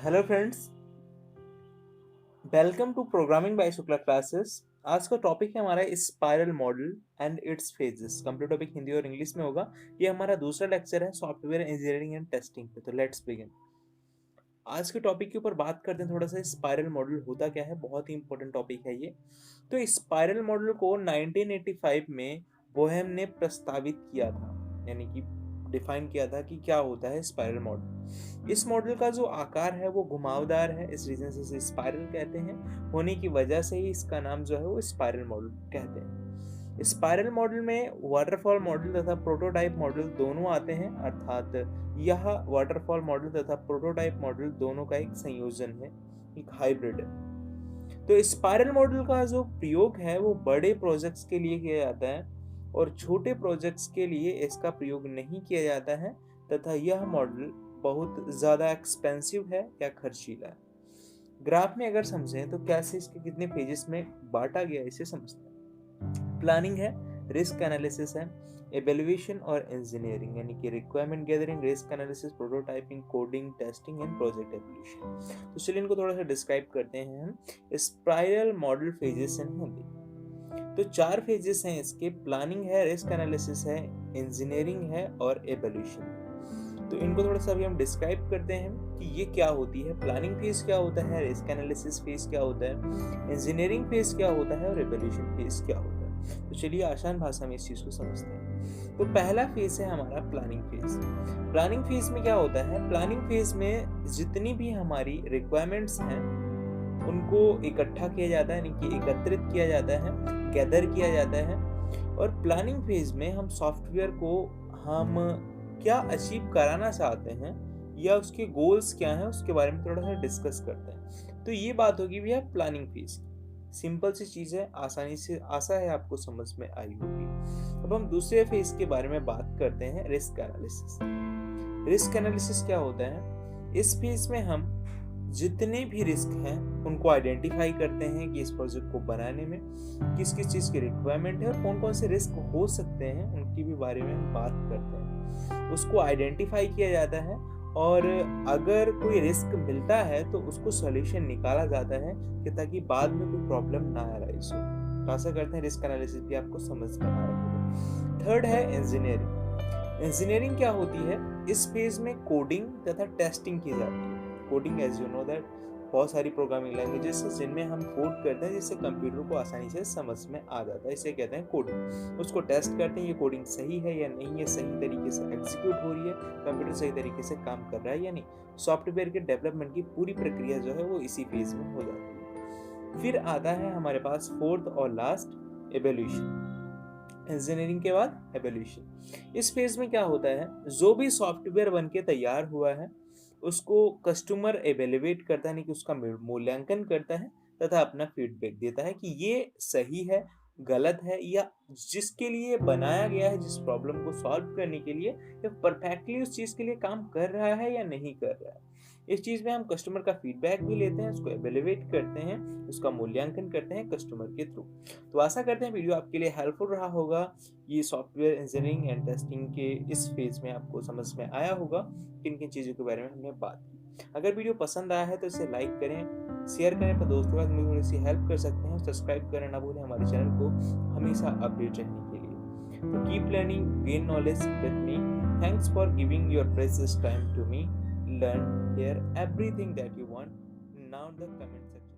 Hello friends, welcome to programming by Shukla classes. आज का topic है हमारा spiral model and its phases. Complete topic Hindi और इंग्लिश में होगा। ये हमारा दूसरा लेक्चर है सॉफ्टवेयर इंजीनियरिंग एंड टेस्टिंग पे। तो लेट्स बिगिन। आज के टॉपिक के ऊपर बात करते हैं थोड़ा सा। स्पाइरल मॉडल होता क्या है, बहुत ही इंपॉर्टेंट टॉपिक है ये। तो स्पाइरल मॉडल को 1985 में बोहेम ने प्रस्तावित किया था, यानी कि डिफाइन किया था कि क्या होता है स्पाइरल मॉडल। इस मॉडल का जो आकार है वो घुमावदार है, इस रीजन से इसे स्पाइरल कहते हैं। होने की वजह से ही इसका नाम जो है वो स्पाइरल मॉडल कहते हैं। स्पाइरल मॉडल में वाटरफॉल मॉडल तथा प्रोटोटाइप मॉडल दोनों आते हैं, अर्थात यह वाटरफॉल मॉडल तथा प्रोटोटाइप मॉडल दोनों का एक संयोजन है, एक हाइब्रिड है। तो स्पाइरल मॉडल का जो प्रयोग है वो बड़े प्रोजेक्ट्स के लिए किया जाता है और छोटे प्रोजेक्ट्स के लिए इसका प्रयोग नहीं किया जाता है, तथा यह मॉडल बहुत ज़्यादा एक्सपेंसिव है या खर्चीला है। ग्राफ में अगर समझें तो कैसे इसके कितने पेजेस में बांटा गया इसे समझते हैं। प्लानिंग है, रिस्क एनालिसिस है, एवेल्युएशन और इंजीनियरिंग, यानी कि requirement gathering, risk analysis, prototyping, coding, testing and project evolution. तो चलिए इनको थोड़ा सा डिस्क्राइब करते हैं हम। स्पाइरल मॉडल फेजेस इन हिंदी। तो 4 फेजेस हैं इसके। प्लानिंग है, रिस्क एनालिसिस है, इंजीनियरिंग है और एवोल्यूशन। तो इनको थोड़ा सा अभी हम डिस्क्राइब करते हैं कि ये क्या होती है। प्लानिंग फेज क्या होता है, रिस्क एनालिसिस फेज क्या होता है, इंजीनियरिंग फेज क्या होता है और एवोल्यूशन फेज क्या होता है। तो चलिए आसान भाषा में इस चीज को समझते हैं। तो पहला फेज है हमारा प्लानिंग फेज। प्लानिंग फेज में क्या होता है, प्लानिंग फेज में जितनी भी हमारी रिक्वायरमेंट्स हैं उनको इकट्ठा किया जाता है, यानी कि एकत्रित किया जाता है, गैदर किया जाता है। और प्लानिंग फेज में हम सॉफ्टवेयर को हम क्या अचीव कराना चाहते हैं या उसके गोल्स क्या हैं उसके बारे में थोड़ा सा डिस्कस करते हैं। तो ये बात होगी भैया प्लानिंग फेज की। सिंपल सी चीज है, आसानी से आशा है आपको समझ में आई होगी। अब हम दूसरे फेज के बारे में बात करते हैं, रिस्क एनालिसिस। रिस्क एनालिसिस क्या होता है, इस फेज में हम जितने भी रिस्क हैं उनको आइडेंटिफाई करते हैं कि इस प्रोजेक्ट को बनाने में किस किस चीज़ की रिक्वायरमेंट है और कौन कौन से रिस्क हो सकते हैं उनकी भी बारे में हम बात करते हैं। उसको आइडेंटिफाई किया जाता है और अगर कोई रिस्क मिलता है तो उसको सॉल्यूशन निकाला जाता है कि ताकि बाद में कोई प्रॉब्लम ना अराइज हो। तो ऐसा करते हैं, रिस्क एनालिसिस भी आपको समझ में आ रहा होगा। थर्ड है इंजीनियरिंग। इंजीनियरिंग क्या होती है, इस फेज में कोडिंग तथा टेस्टिंग की जाती है। Coding as you know that बहुत सारी प्रोग्रामिंग लैंग्वेजेस हैं जिनमें हम कोड करते हैं जिससे कंप्यूटर को आसानी से समझ में आ जाता है, इसे कहते हैं कोडिंग। उसको टेस्ट करते हैं ये कोडिंग सही है या नहीं है, सही तरीके से एग्जीक्यूट हो रही है, कंप्यूटर सही तरीके से काम कर रहा है या नहीं। सॉफ्टवेयर के डेवलपमेंट की पूरी प्रक्रिया जो है वो इसी फेज में हो जाती है। फिर आता है हमारे पास फोर्थ और लास्ट, एवोल्यूशन। इंजीनियरिंग के बाद एवोल्यूशन। इस फेज में क्या होता है, जो भी सॉफ्टवेयर बन के तैयार हुआ है उसको कस्टमर एवेल्युएट करता है, यानी कि उसका मूल्यांकन करता है तथा अपना फीडबैक देता है कि ये सही है, गलत है, या जिसके लिए बनाया गया है, जिस प्रॉब्लम को सॉल्व करने के लिए, ये परफेक्टली उस चीज के लिए काम कर रहा है या नहीं कर रहा है। इस चीज में हम कस्टमर का फीडबैक भी लेते हैं, उसको एवेल्युएट करते हैं, उसका मूल्यांकन करते हैं कस्टमर के थ्रू। तो आशा करते हैं वीडियो आपके लिए हेल्पफुल रहा होगा। ये सॉफ्टवेयर इंजीनियरिंग एंड टेस्टिंग के इस फेज में आपको समझ में आया होगा किन किन चीज़ों के बारे में हमने बात की। अगर वीडियो पसंद आया है तो इसे लाइक करें, शेयर करें अपने दोस्तों के साथ, मुझे थोड़ी सी हेल्प कर सकते हैं। सब्सक्राइब करना ना भूलें हमारे चैनल को हमेशा अपडेट रहने के लिए। तो keep learning, gain knowledge with me. Thanks for giving your precious time to me. Learn, here everything that you want. Now the comment section.